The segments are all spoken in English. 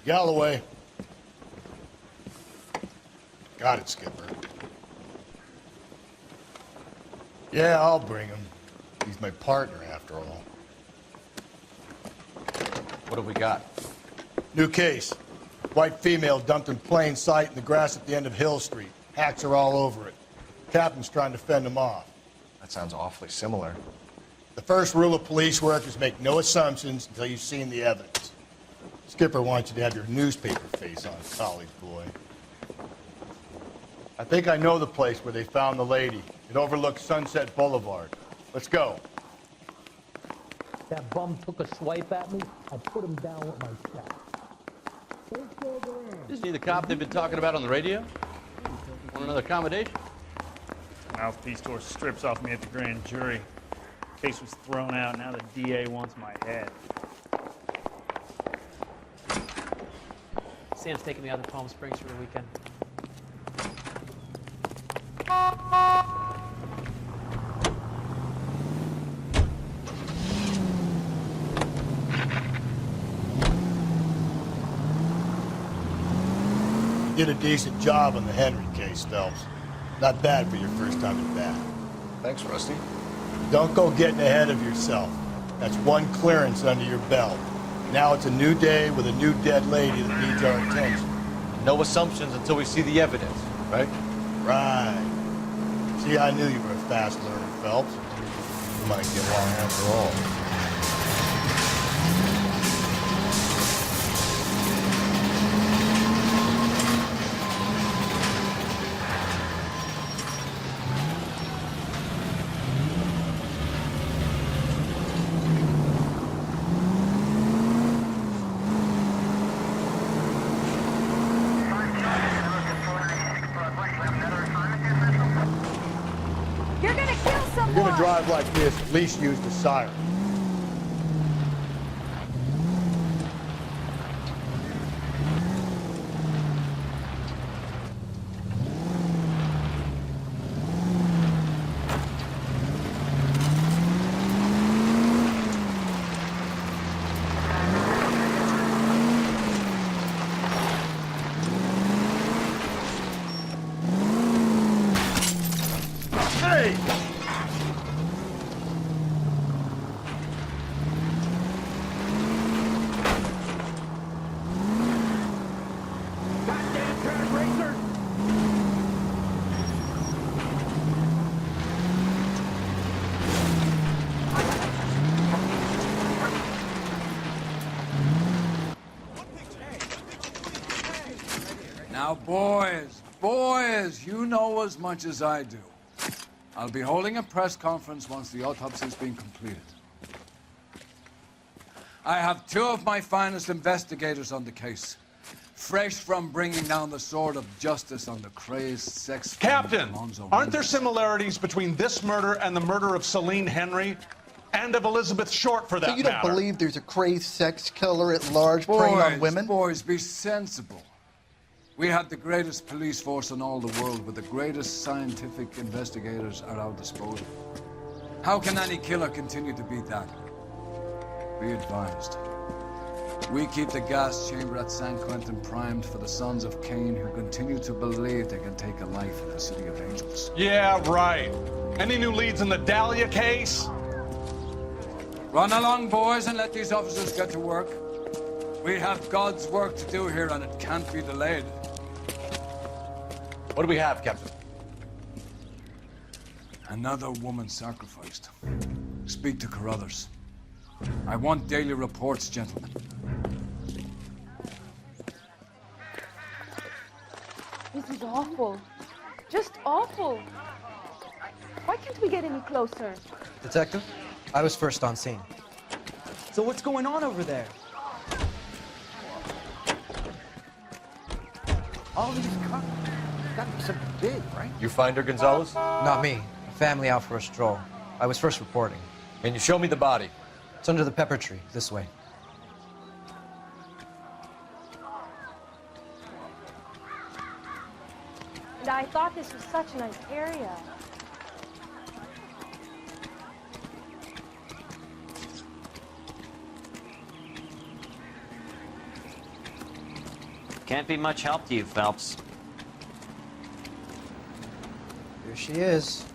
Galloway. Got it, Skipper. Yeah, I'll bring him. He's my partner, after all. What have we got? New case. White female dumped in plain sight in the grass at the end of Hill Street. Hacks are all over it. Captain's trying to fend them off. That sounds awfully similar. The first rule of police work is make no assumptions until you've seen the evidence. Skipper wants you to have your newspaper face on, college boy. I think I know the place where they found the lady. It overlooks Sunset Boulevard. Let's go. That bum took a swipe at me. I put him down with my shot. Isn't he the cop they've been talking about on the radio? Want another accommodation? Mouthpiece tore strips off me at the grand jury. Case was thrown out. Now the DA wants my head. Sam's taking me out to Palm Springs for the weekend. You did a decent job on the Henry case, Phelps. Not bad for your first time at bat. Thanks, Rusty. Don't go getting ahead of yourself. That's one clearance under your belt. Now it's a new day with a new dead lady that needs our attention. No assumptions until we see the evidence, right? Right. See, I knew you were a fast learner, Phelps. You might get along after all. Drive like this, at least use the siren. Hey! Now, boys, you know as much as I do. I'll be holding a press conference once the autopsy's been completed. I have two of my finest investigators on the case, fresh from bringing down the sword of justice on the crazed sex... Captain, aren't there similarities between this murder and the murder of Celine Henry? And of Elizabeth Short, for that matter? So you don't believe there's a crazed sex killer at large preying on women? Boys, be sensible. We have the greatest police force in all the world, with the greatest scientific investigators at our disposal. How can any killer continue to beat that? Be advised. We keep the gas chamber at San Quentin primed for the sons of Cain who continue to believe they can take a life in the City of Angels. Yeah, right. Any new leads in the Dahlia case? Run along, boys, and let these officers get to work. We have God's work to do here, and it can't be delayed. What do we have, Captain? Another woman sacrificed. Speak to Carruthers. I want daily reports, gentlemen. This is awful. Just awful. Why can't we get any closer? Detective, I was first on scene. So what's going on over there? All these cops. Gotta be something big, right? You find her, Gonzalez? Not me. Family out for a stroll. I was first reporting. Can you show me the body? It's under the pepper tree, this way. And I thought this was such a nice area. Can't be much help to you, Phelps. Here she is.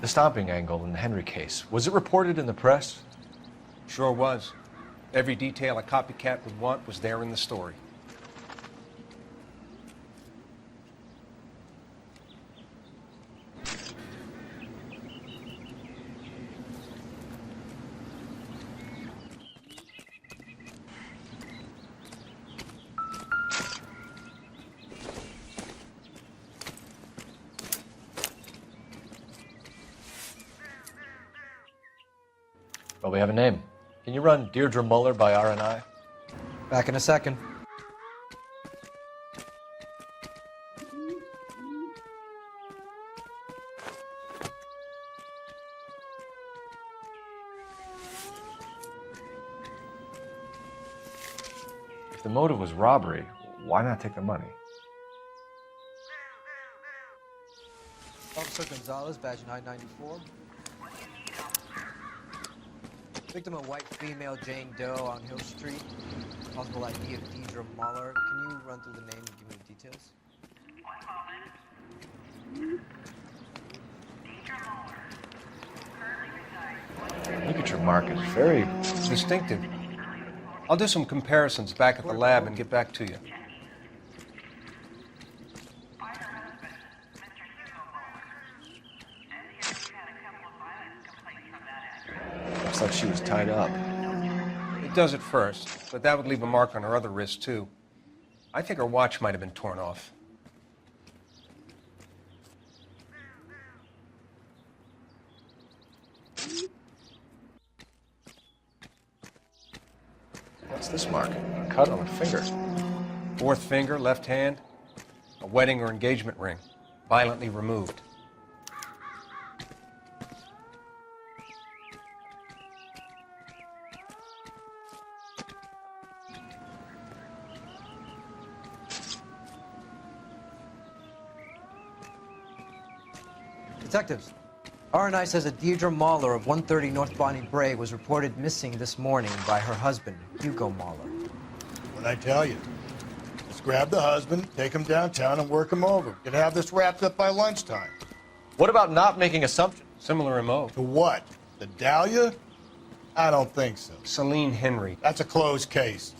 The stomping angle in the Henry case, was it reported in the press? Sure was. Every detail a copycat would want was there in the story. Well, we have a name. Can you run Deirdre Muller by RNI? Back in a second. If the motive was robbery, why not take the money? Officer Gonzalez, badge 994. Victim, a white female, Jane Doe on Hill Street. Possible ID of Deirdre Muller. Can you run through the name and give me the details? Look at your mark. It's very distinctive. I'll do some comparisons back at the lab and get back to you. Looks like she was tied up. It does at first, but that would leave a mark on her other wrist, too. I think her watch might have been torn off. What's this mark? A cut on a finger. Fourth finger, left hand. A wedding or engagement ring. Violently removed. Detectives, RNI says that Deirdre Muller of 130 North Bonnie Bray was reported missing this morning by her husband, Hugo Muller. What'd I tell you? Let's grab the husband, take him downtown, and work him over. Could have this wrapped up by lunchtime. What about not making assumptions? Similar MO. To what? The Dahlia? I don't think so. Celine Henry. That's a closed case.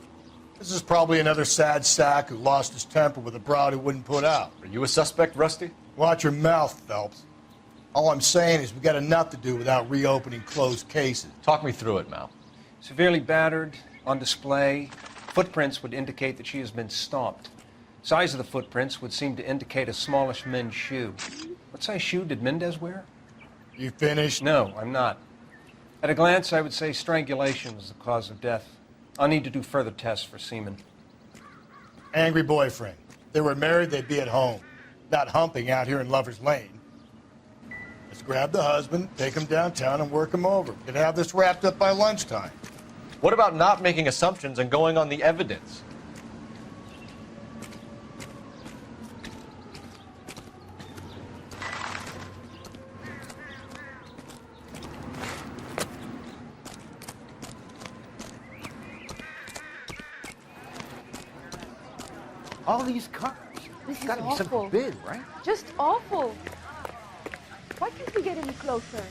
This is probably another sad sack who lost his temper with a broad who wouldn't put out. Are you a suspect, Rusty? Watch your mouth, Phelps. All I'm saying is we got enough to do without reopening closed cases. Talk me through it, Mal. Severely battered, on display. Footprints would indicate that she has been stomped. Size of the footprints would seem to indicate a smallish men's shoe. What size shoe did Mendez wear? You finished? No, I'm not. At a glance, I would say strangulation was the cause of death. I'll need to do further tests for semen. Angry boyfriend. If they were married, they'd be at home, not humping out here in Lover's Lane. Let's grab the husband, take him downtown, and work him over. Could have this wrapped up by lunchtime. What about not making assumptions and going on the evidence? All these cars. This is Gotta be awful. something big, right? Just awful. Why can't we get any closer?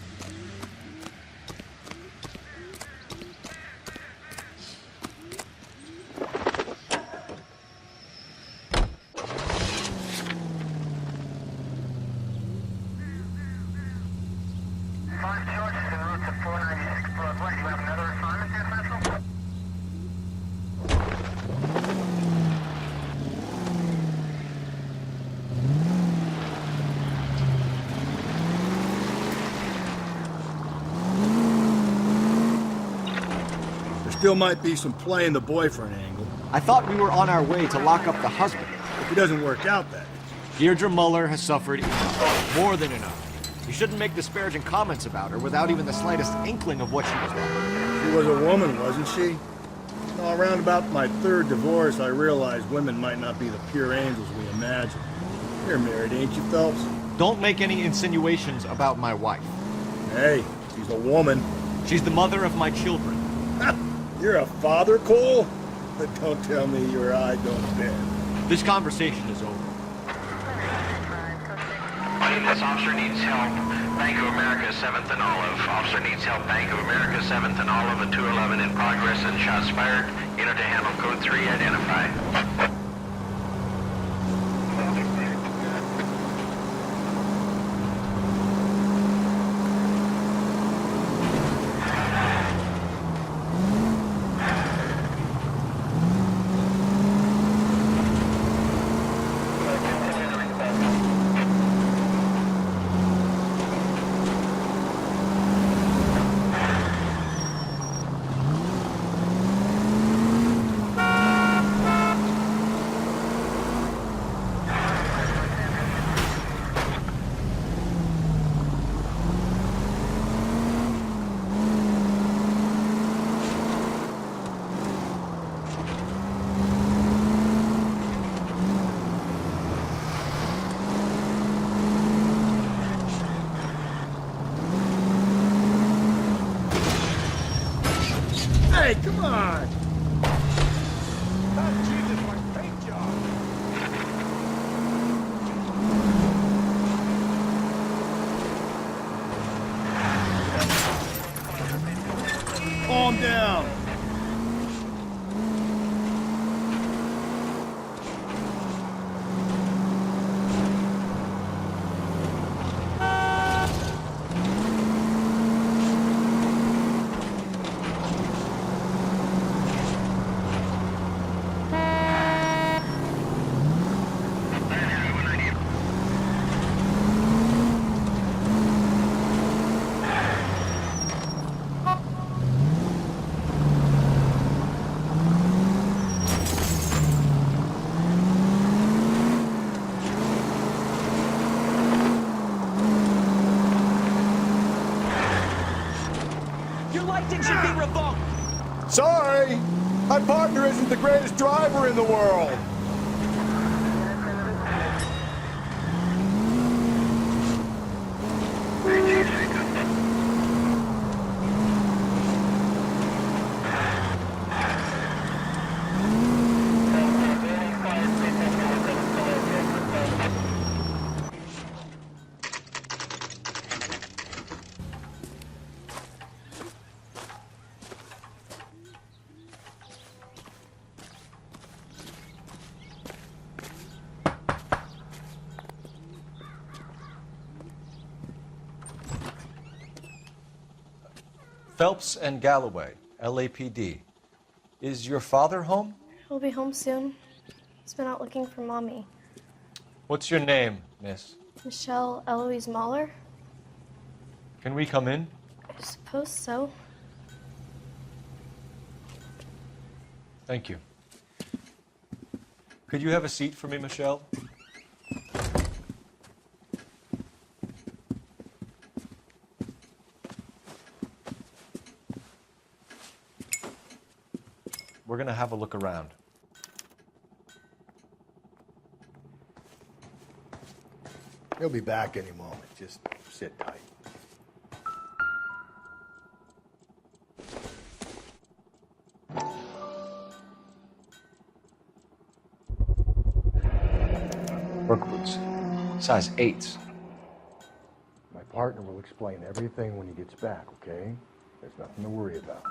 Still might be some playing the boyfriend angle. I thought we were on our way to lock up the husband. If it doesn't work out, that is. Deirdre Muller has suffered enough. More than enough. You shouldn't make disparaging comments about her without even the slightest inkling of what she was like. She was a woman, wasn't she? Well, around about my third divorce, I realized women might not be the pure angels we imagine. You're married, ain't you, Phelps? Don't make any insinuations about my wife. Hey, she's a woman. She's the mother of my children. You're a father, Cole? But don't tell me your eye don't bend. This conversation is over. This officer needs help. Bank of America, 7th and Olive. Officer needs help. Bank of America, 7th and Olive, and 211 in progress and shots fired. Unit to handle code 3, identify. Hey, come on! Jesus, my paint job! Calm down! Your license should be revoked! Sorry! My partner isn't the greatest driver in the world! Phelps and Galloway, LAPD. Is your father home? He'll be home soon. He's been out looking for Mommy. What's your name, miss? Michelle Eloise Mahler? Can we come in? I suppose so. Thank you. Could you have a seat for me, Michelle? We're going to have a look around. He'll be back any moment. Just sit tight. Work boots. Size 8s. My partner will explain everything when he gets back, okay? There's nothing to worry about.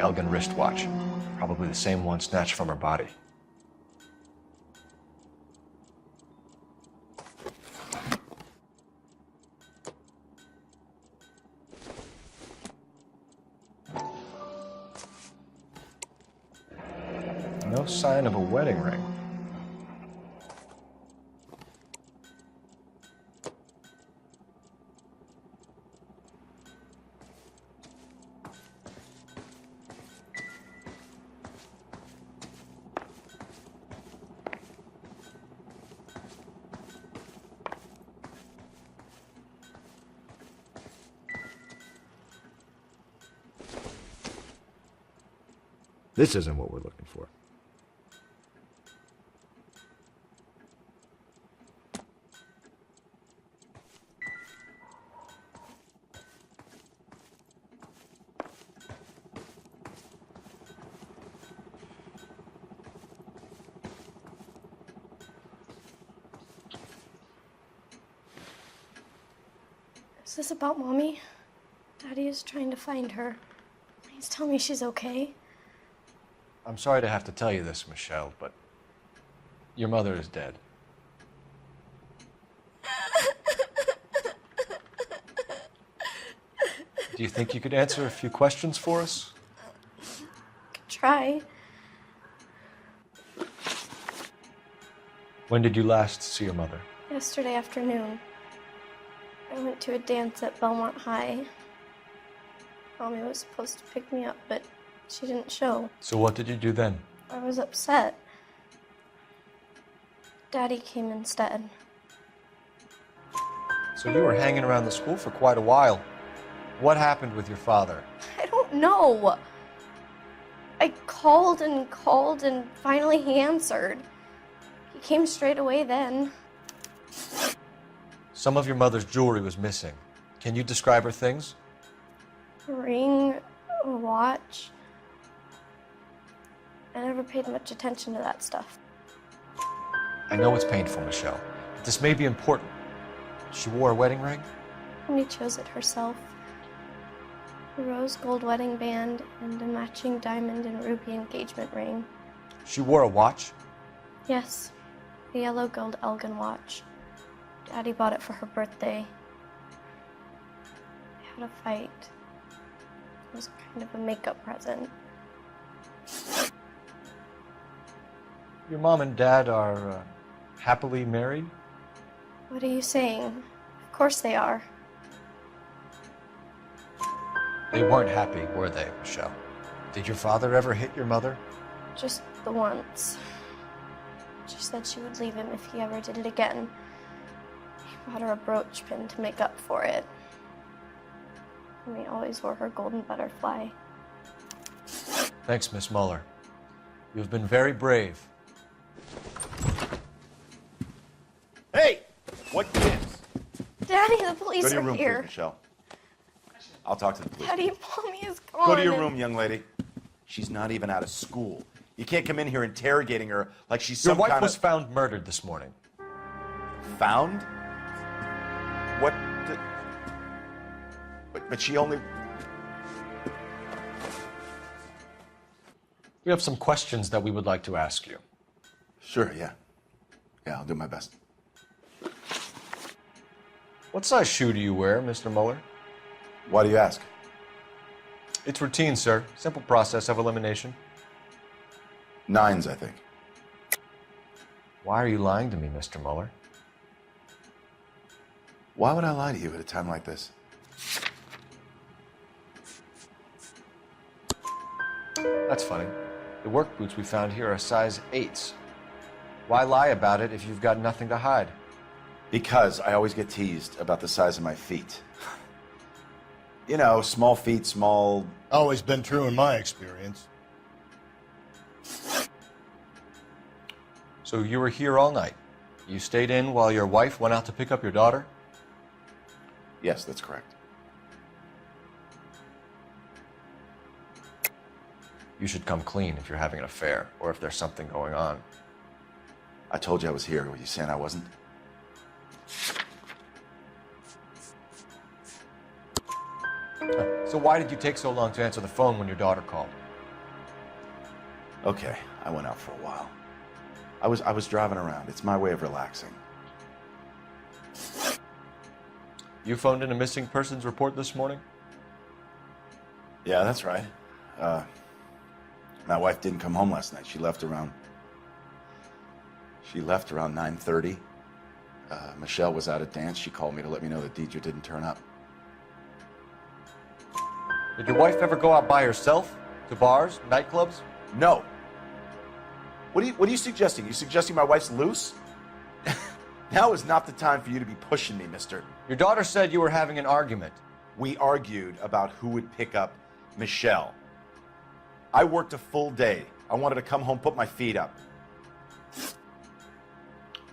Elgin wristwatch. Probably the same one snatched from her body. No sign of a wedding ring. This isn't what we're looking for. Is this about Mommy? Daddy is trying to find her. Please tell me she's okay. I'm sorry to have to tell you this, Michelle, but your mother is dead. Do you think you could answer a few questions for us? Could try. When did you last see your mother? Yesterday afternoon. I went to a dance at Belmont High. Mommy was supposed to pick me up, but she didn't show. So what did you do then? I was upset. Daddy came instead. So you were hanging around the school for quite a while. What happened with your father? I don't know. I called and finally he answered. He came straight away then. Some of your mother's jewelry was missing. Can you describe her things? A ring, a watch. I never paid much attention to that stuff. I know it's painful, Michelle, but this may be important. She wore a wedding ring? Mommy chose it herself. A rose gold wedding band and a matching diamond and ruby engagement ring. She wore a watch? Yes, a yellow gold Elgin watch. Daddy bought it for her birthday. They had a fight. It was kind of a makeup present. Your mom and dad are happily married? What are you saying? Of course they are. They weren't happy, were they, Michelle? Did your father ever hit your mother? Just the once. She said she would leave him if he ever did it again. He bought her a brooch pin to make up for it. Mommy always wore her golden butterfly. Thanks, Miss Muller. You've been very brave. Hey! What gives? Daddy, the police Go to your are room, here. please, Michelle. I'll talk to the police. Daddy, Mommy is gone. Go to your room, young lady. She's not even out of school. You can't come in here interrogating her like she's Your some wife kind was of... found murdered this morning. Found? What? But she only... We have some questions that we would like to ask you. Sure, yeah. Yeah, I'll do my best. What size shoe do you wear, Mr. Muller? Why do you ask? It's routine, sir. Simple process of elimination. 9s, I think. Why are you lying to me, Mr. Muller? Why would I lie to you at a time like this? That's funny. The work boots we found here are size 8s. Why lie about it if you've got nothing to hide? Because I always get teased about the size of my feet. You know, small feet, small... Always been true in my experience. So you were here all night. You stayed in while your wife went out to pick up your daughter? Yes, that's correct. You should come clean if you're having an affair or if there's something going on. I told you I was here. Were you saying I wasn't? So why did you take so long to answer the phone when your daughter called? Okay, I went out for a while. I was driving around. It's my way of relaxing. You phoned in a missing persons report this morning? Yeah, that's right. My wife didn't come home last night. She left around 9:30. Michelle was out at dance. She called me to let me know that Deidre didn't turn up. Did your wife ever go out by herself? To bars, nightclubs? No. What are you suggesting? You suggesting my wife's loose? Now is not the time for you to be pushing me, mister. Your daughter said you were having an argument. We argued about who would pick up Michelle. I worked a full day. I wanted to come home, put my feet up.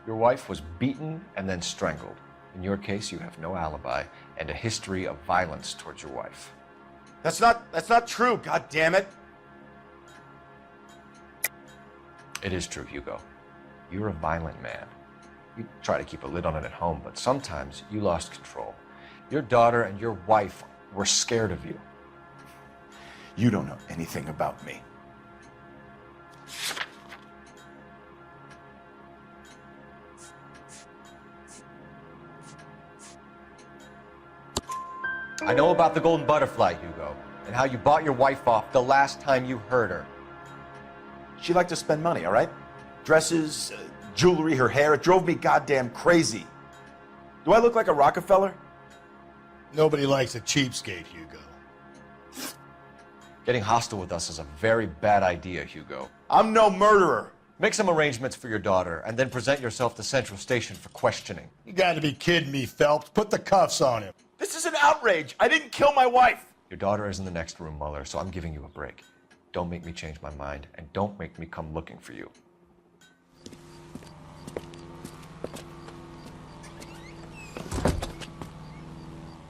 Your wife was beaten and then strangled. In your case, you have no alibi and a history of violence towards your wife. That's not true, god damn it. It is true, Hugo. You're a violent man. You try to keep a lid on it at home, but sometimes you lost control. Your daughter and your wife were scared of you. You don't know anything about me. I know about the golden butterfly, Hugo, and how you bought your wife off the last time you heard her. She liked to spend money, all right? Dresses, jewelry, her hair. It drove me goddamn crazy. Do I look like a Rockefeller? Nobody likes a cheapskate, Hugo. Getting hostile with us is a very bad idea, Hugo. I'm no murderer. Make some arrangements for your daughter, and then present yourself to Central Station for questioning. You gotta be kidding me, Phelps. Put the cuffs on him. This is an outrage. I didn't kill my wife. Your daughter is in the next room, Mueller, so I'm giving you a break. Don't make me change my mind, and don't make me come looking for you.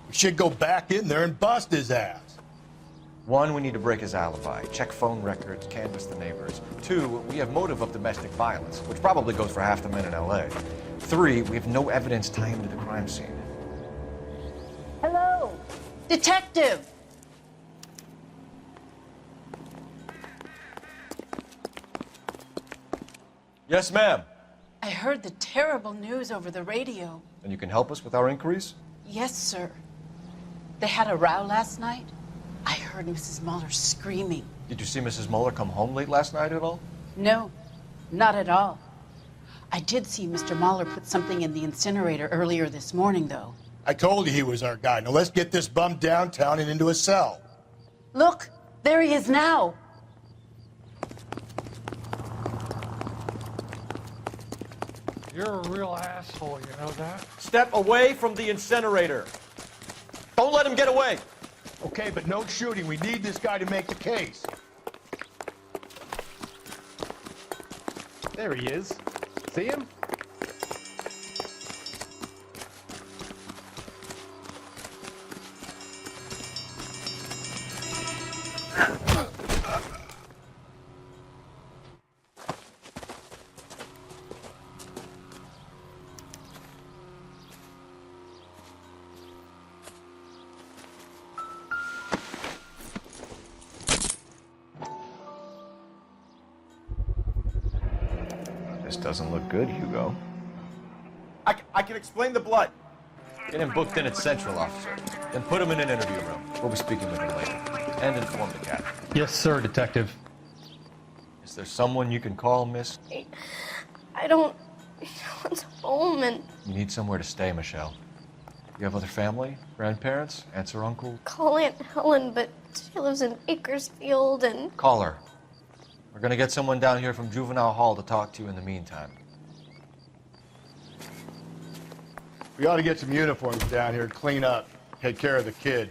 We should go back in there and bust his ass. 1, we need to break his alibi, check phone records, canvass the neighbors. 2, we have motive of domestic violence, which probably goes for half the men in LA. 3, we have no evidence tying him to the crime scene. Hello, detective. Yes, ma'am. I heard the terrible news over the radio. And you can help us with our inquiries? Yes, sir. They had a row last night. I heard Mrs. Mueller screaming. Did you see Mrs. Mueller come home late last night at all? No, not at all. I did see Mr. Mueller put something in the incinerator earlier this morning, though. I told you he was our guy. Now let's get this bum downtown and into a cell. Look, there he is now. You're a real asshole, you know that? Step away from the incinerator. Don't let him get away. Okay, but no shooting. We need this guy to make the case. There he is. See him? This doesn't look good, Hugo. I can explain the blood. Get him booked in at Central, officer. Then put him in an interview room. We'll be speaking with him later. And inform the captain. Yes, sir, detective. Is there someone you can call, miss? I don't want home and You need somewhere to stay, Michelle. You have other family? Grandparents? Aunts or uncles? call Aunt Helen, but she lives in Bakersfield and Call her. We're gonna get someone down here from Juvenile Hall to talk to you in the meantime. We ought to get some uniforms down here, clean up, take care of the kid.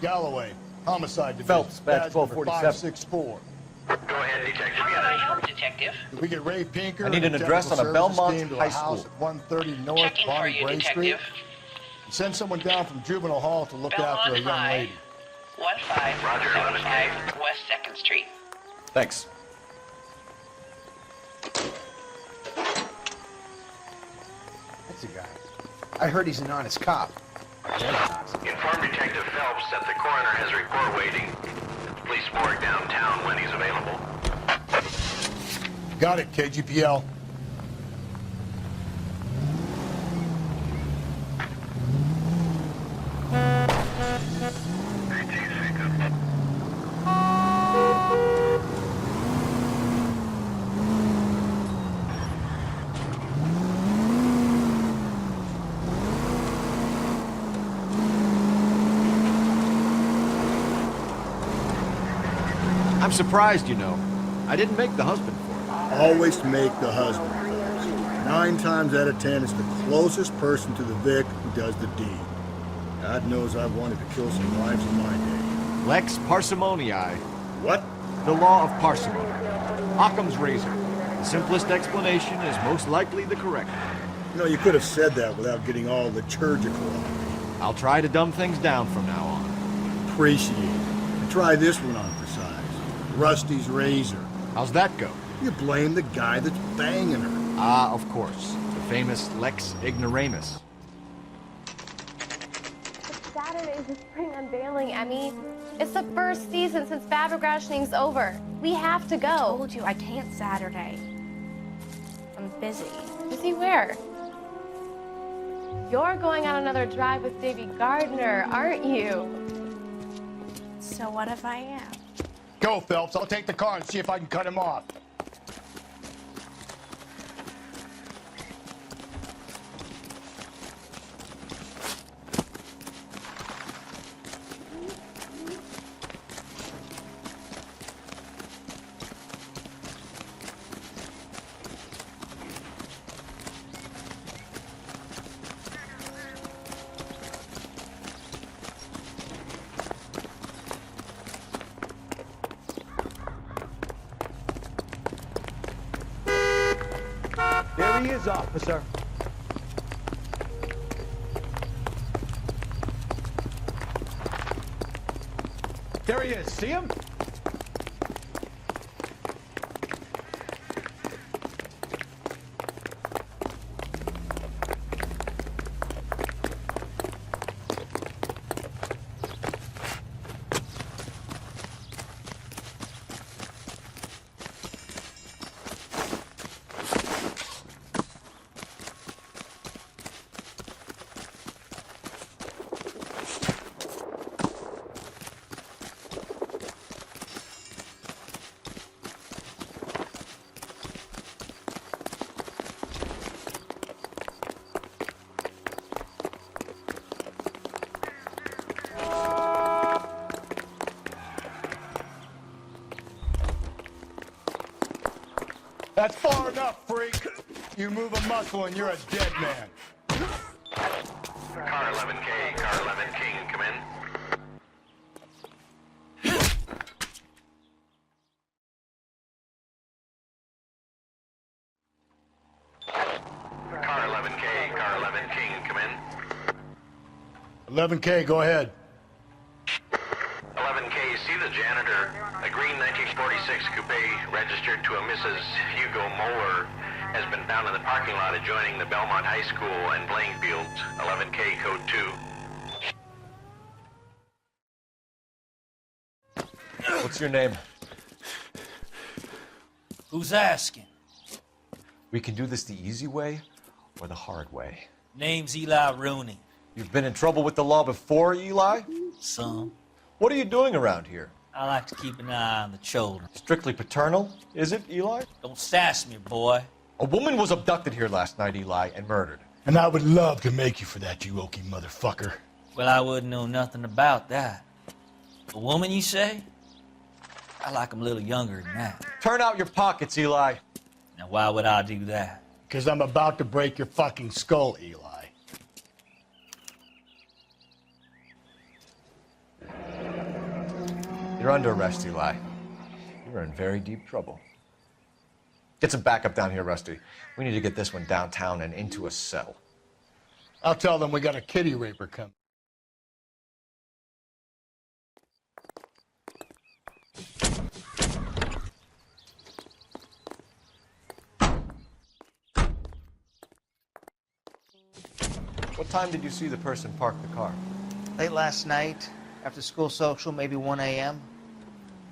Galloway, homicide division. Phelps, badge 1247. 564. Go ahead, detective. How can I help, detective? Did we get Ray Pinker? I need an and address on a technical services Belmont team to high a house school. at 130 North Checking for Bonnie you, Bray Street. detective. And send someone down from Juvenile Hall to look after a Belmont young High. lady. 1575 West 2nd Street. Thanks. That's a guy. I heard he's an honest cop. Inform Detective Phelps that the coroner has a report waiting at the police morgue downtown when he's available. Got it, KGPL. I'm surprised, you know. I didn't make the husband for it. Always make the husband first. 9 times out of 10, it's the closest person to the Vic who does the deed. God knows I've wanted to kill some wives in my day. Lex parsimoniae. What? The law of parsimony. Occam's razor. The simplest explanation is most likely the correct one. You know, you could have said that without getting all liturgical on me. I'll try to dumb things down from now on. Appreciate it. And try this one on for size. Rusty's razor. How's that go? You blame the guy that's banging her. Ah, of course. The famous Lex Ignoramus. Saturday's the spring unveiling, Emmy. It's the first season since fabric rationing's over. We have to go. I told you I can't Saturday. I'm busy. Busy where? You're going on another drive with Davy Gardner, aren't you? So what if I am? Go, Phelps. I'll take the car and see if I can cut him off. There he is, officer. There he is. See him? That's far enough, freak. You move a muscle and you're a dead man. Car 11K, car 11, King, come in. Car 11K, car 11, King, come in. 11K, go ahead. 11K, see the janitor. A green 1946 coupe registered to a Mrs. Hugo Moeller has been found in the parking lot adjoining the Belmont High School and playing fields. 11K, code 2. What's your name? Who's asking? We can do this the easy way or the hard way. Name's Eli Rooney. You've been in trouble with the law before, Eli? Some. What are you doing around here? I like to keep an eye on the children. Strictly paternal, is it, Eli? Don't sass me, boy. A woman was abducted here last night, Eli, and murdered. And I would love to make you for that, you oaky motherfucker. Well, I wouldn't know nothing about that. A woman, you say? I like 'em a little younger than that. Turn out your pockets, Eli. Now, why would I do that? Because I'm about to break your fucking skull, Eli. You're under arrest, Eli. You're in very deep trouble. Get some backup down here, Rusty. We need to get this one downtown and into a cell. I'll tell them we got a kitty raper coming. What time did you see the person park the car? Late last night, after school social, maybe 1 a.m.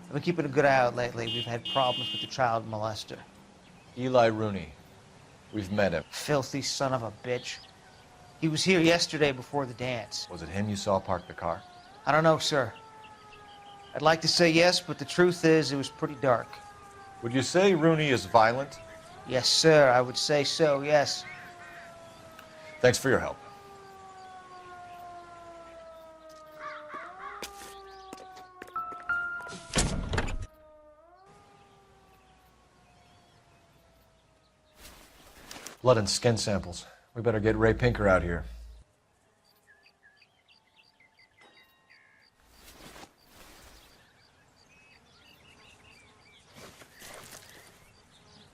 I've been keeping a good eye out lately. We've had problems with the child molester. Eli Rooney. We've met him. Filthy son of a bitch. He was here yesterday before the dance. Was it him you saw park the car? I don't know, sir. I'd like to say yes, but the truth is it was pretty dark. Would you say Rooney is violent? Yes, sir. I would say so, yes. Thanks for your help. Blood and skin samples. We better get Ray Pinker out here.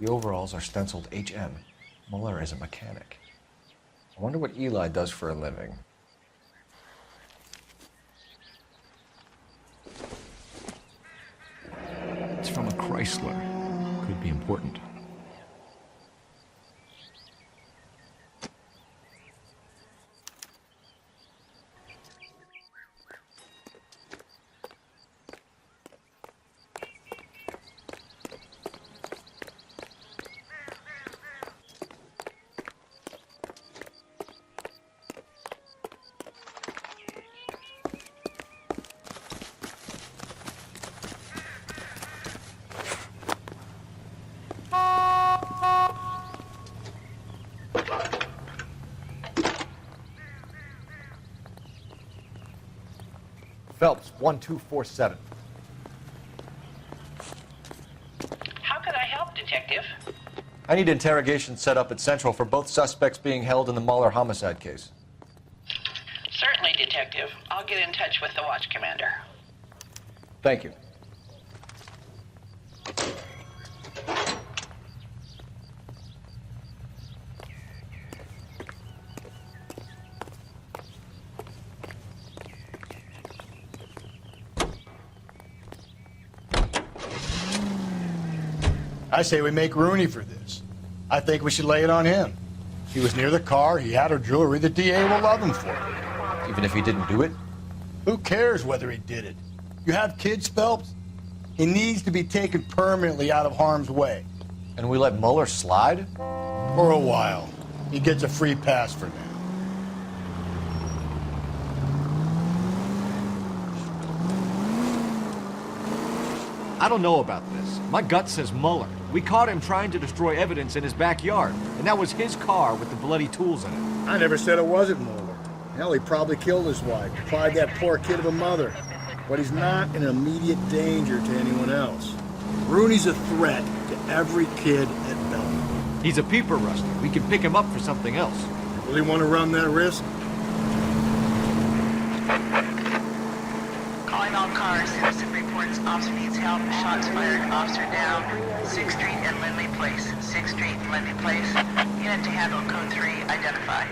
The overalls are stenciled HM. Muller is a mechanic. I wonder what Eli does for a living. It's from a Chrysler. Could be important. Phelps, 1247. How can I help, Detective? I need interrogation set up at Central for both suspects being held in the Muller homicide case. Certainly, Detective. I'll get in touch with the watch commander. Thank you. I say we make Rooney for this. I think we should lay it on him. He was near the car, he had her jewelry, the DA will love him for it. Even if he didn't do it? Who cares whether he did it? You have kids, Phelps? He needs to be taken permanently out of harm's way. And we let Muller slide? For a while. He gets a free pass for now. I don't know about this. My gut says Muller. We caught him trying to destroy evidence in his backyard, and that was his car with the bloody tools in it. I never said it wasn't Muller. Hell, he probably killed his wife, deprived that poor kid of a mother. But he's not an immediate danger to anyone else. Rooney's a threat to every kid at Belmont. He's a peeper, Rusty. We can pick him up for something else. You really want to run that risk? Calling all cars. Citizen reports officer needs help. Shots fired. Officer down. 6th Street and Lindley Place. 6th Street and Lindley Place. Unit to handle code 3. Identify.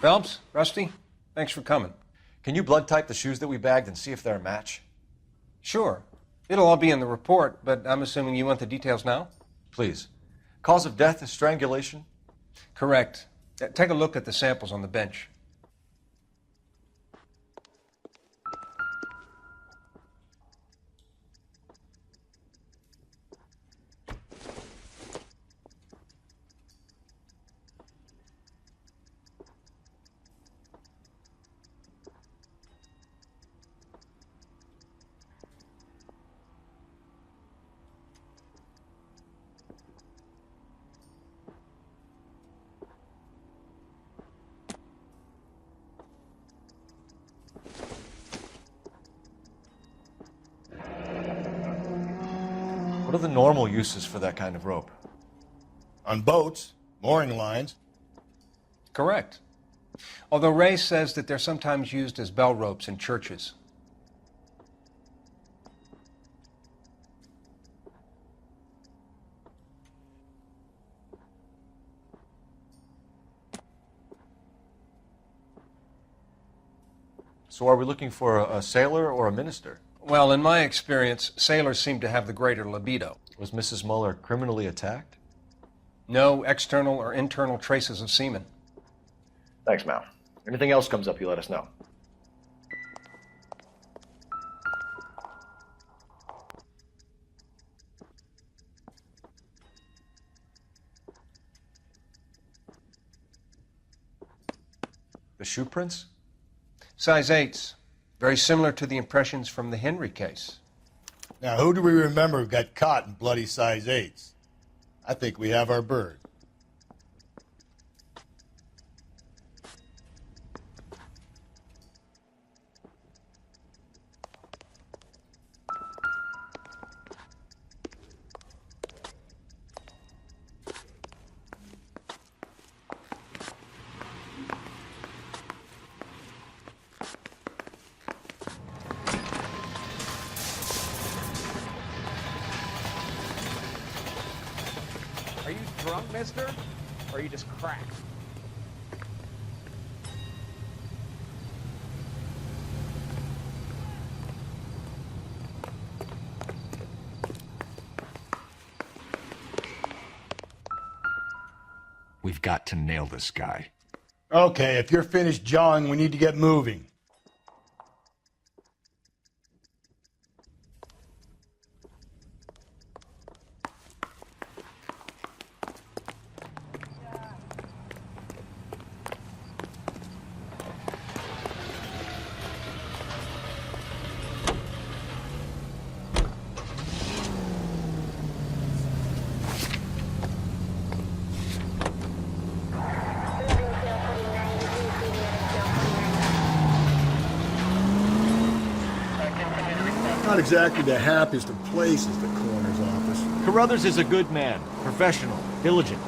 Phelps, Rusty, thanks for coming. Can you blood type the shoes that we bagged and see if they're a match? Sure. It'll all be in the report, but I'm assuming you want the details now? Please. Cause of death is strangulation? Correct. Take a look at the samples on the bench. What are the normal uses for that kind of rope? On boats, mooring lines. Correct. Although Ray says that they're sometimes used as bell ropes in churches. So are we looking for a sailor or a minister? Well, in my experience, sailors seem to have the greater libido. Was Mrs. Muller criminally attacked? No external or internal traces of semen. Thanks, Mal. Anything else comes up, you let us know. The shoe prints? Size 8s. Very similar to the impressions from the Henry case. Now, who do we remember got caught in bloody size 8s? I think we have our bird. Are you drunk, mister? Or are you just cracked? We've got to nail this guy. Okay, if you're finished jawing, we need to get moving. Not exactly the happiest of places, the coroner's office. Carruthers is a good man, professional, diligent.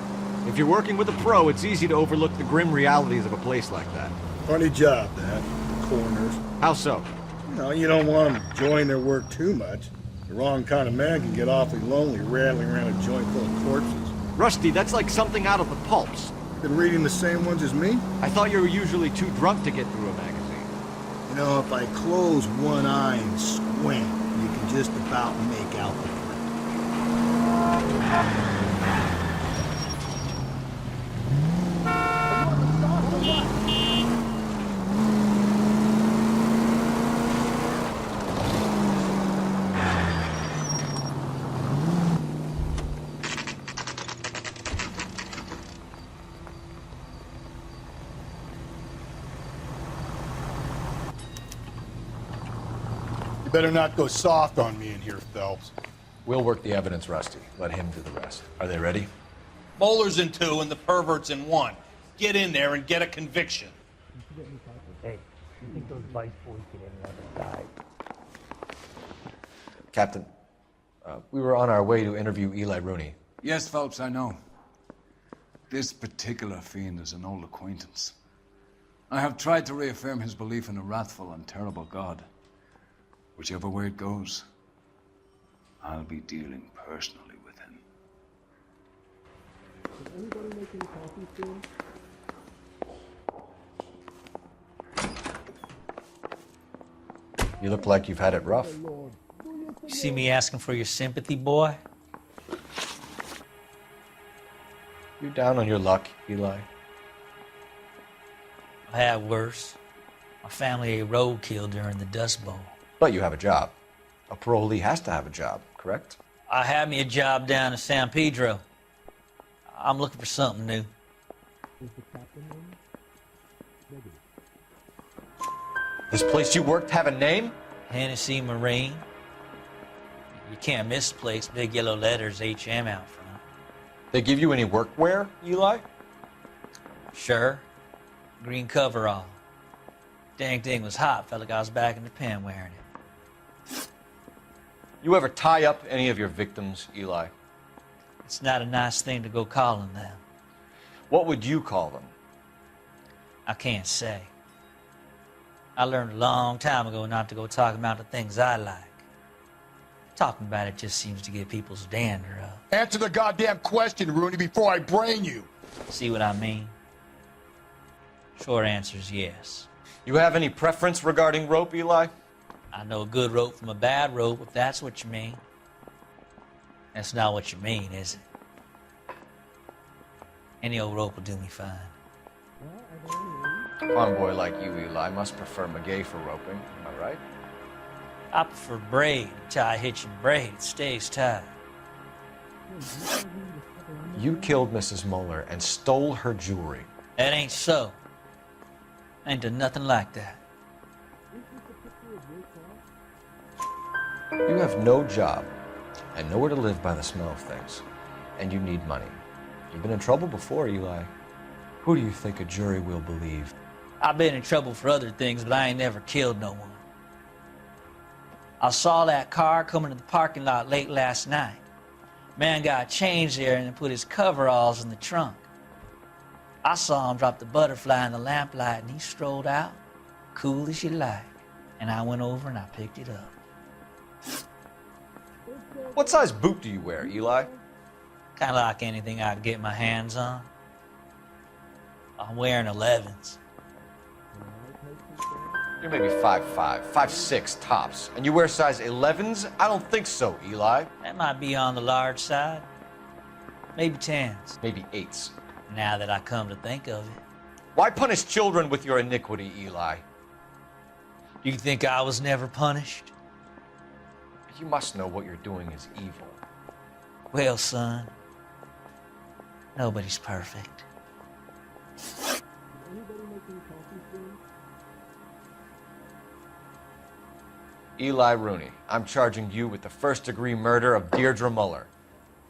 If you're working with a pro, it's easy to overlook the grim realities of a place like that. Funny job, that, the coroner's. How so? No, you don't want them enjoying their work too much. The wrong kind of man can get awfully lonely rattling around a joint full of corpses. Rusty, that's like something out of the pulps. Been reading the same ones as me? I thought you were usually too drunk to get through a magazine. You know, if I close one eye and squint, you can just about make out the Better not go soft on me in here, Phelps. We'll work the evidence, Rusty. Let him do the rest. Are they ready? Bowler's in 2 and the pervert's in 1. Get in there and get a conviction. Hey, you think those vice boys get any on the side? Captain, we were on our way to interview Eli Rooney. Yes, Phelps, I know. This particular fiend is an old acquaintance. I have tried to reaffirm his belief in a wrathful and terrible God. Whichever way it goes, I'll be dealing personally with him. Did anybody make any coffee soon? You look like you've had it rough. You see me asking for your sympathy, boy? You down on your luck, Eli? I had worse. My family ate roadkill during the Dust Bowl. But you have a job. A parolee has to have a job, correct? I had me a job down in San Pedro. I'm looking for something new. This place you worked have a name? Hennessy Marine. You can't miss the place. Big yellow letters, HM out front. They give you any workwear, Eli? Sure. Green coverall. Dang thing was hot. Felt like I was back in the pen wearing it. You ever tie up any of your victims, Eli? It's not a nice thing to go calling them. What would you call them? I can't say. I learned a long time ago not to go talking about the things I like. Talking about it just seems to get people's dander up. Answer the goddamn question, Rooney, before I brain you. See what I mean? Short answer is yes. You have any preference regarding rope, Eli? I know a good rope from a bad rope, if that's what you mean. That's not what you mean, is it? Any old rope will do me fine. A farm boy like you, Eli, must prefer McGay for roping, am I right? I prefer braid. Tie hitching braid. It stays tight. You killed Mrs. Muller and stole her jewelry. That ain't so. I ain't done nothing like that. You have no job and nowhere to live by the smell of things. And you need money. You've been in trouble before, Eli. Who do you think a jury will believe? I've been in trouble for other things, but I ain't never killed no one. I saw that car coming to the parking lot late last night. Man got changed there and put his coveralls in the trunk. I saw him drop the butterfly in the lamplight and he strolled out, cool as you like. And I went over and I picked it up. What size boot do you wear, Eli? Kind of like anything I can get my hands on. I'm wearing 11s. You're maybe 5'5", 5'6", tops. And you wear size 11s? I don't think so, Eli. That might be on the large side. Maybe 10s. Maybe 8s. Now that I come to think of it. Why punish children with your iniquity, Eli? Do you think I was never punished? You must know what you're doing is evil. Well, son, nobody's perfect. Eli Rooney, I'm charging you with the first-degree murder of Deirdre Muller.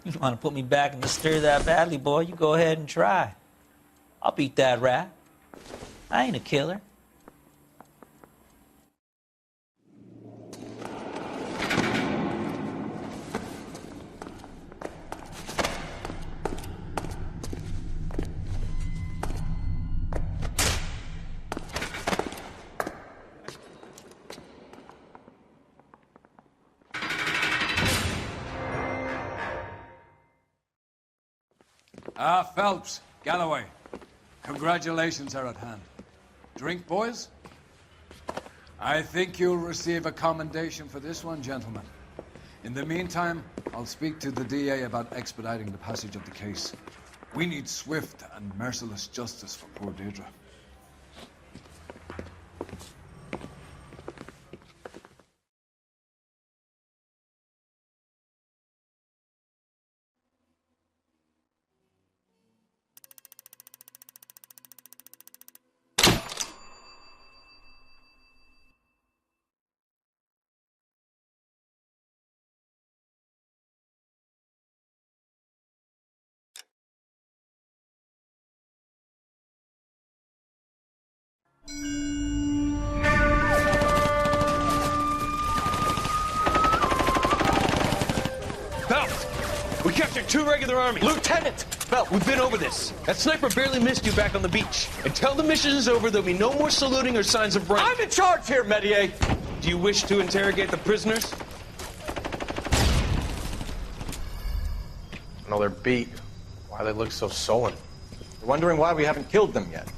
You want to put me back in the stir that badly, boy? You go ahead and try. I'll beat that rap. I ain't a killer. Phelps, Galloway, congratulations are at hand. Drink, boys? I think you'll receive a commendation for this one, gentlemen. In the meantime, I'll speak to the DA about expediting the passage of the case. We need swift and merciless justice for poor Deirdre. Phelps, we captured 2 regular army. Lieutenant! Phelps, we've been over this. That sniper barely missed you back on the beach. Until the mission is over, there'll be no more saluting or signs of rank. I'm in charge here, Medier! Do you wish to interrogate the prisoners? No, they're beat. Why they look so sullen? You're wondering why we haven't killed them yet.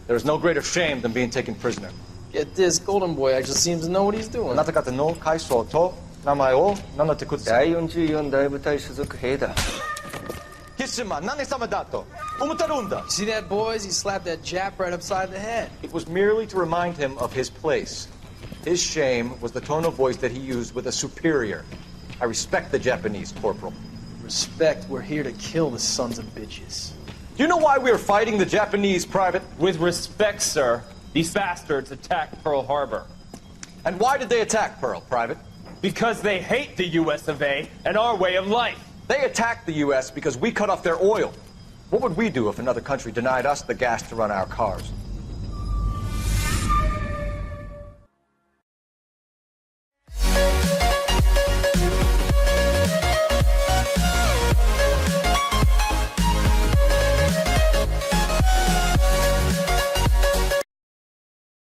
There's no greater shame than being taken prisoner. Get this, Golden Boy actually seems to know what he's doing. あなた方の階層と名前を名乗ってください。第44大部隊所属兵だ。Kissima, nane sama dato. Umutarunda. See that, boys? He slapped that Jap right upside the head. It was merely to remind him of his place. His shame was the tone of voice that he used with a superior. I respect the Japanese, Corporal. Respect, we're here to kill the sons of bitches. Do you know why we are fighting the Japanese, Private? With respect, sir, these bastards attacked Pearl Harbor. And why did they attack Pearl, Private? Because they hate the US of A and our way of life. They attacked the US because we cut off their oil. What would we do if another country denied us the gas to run our cars?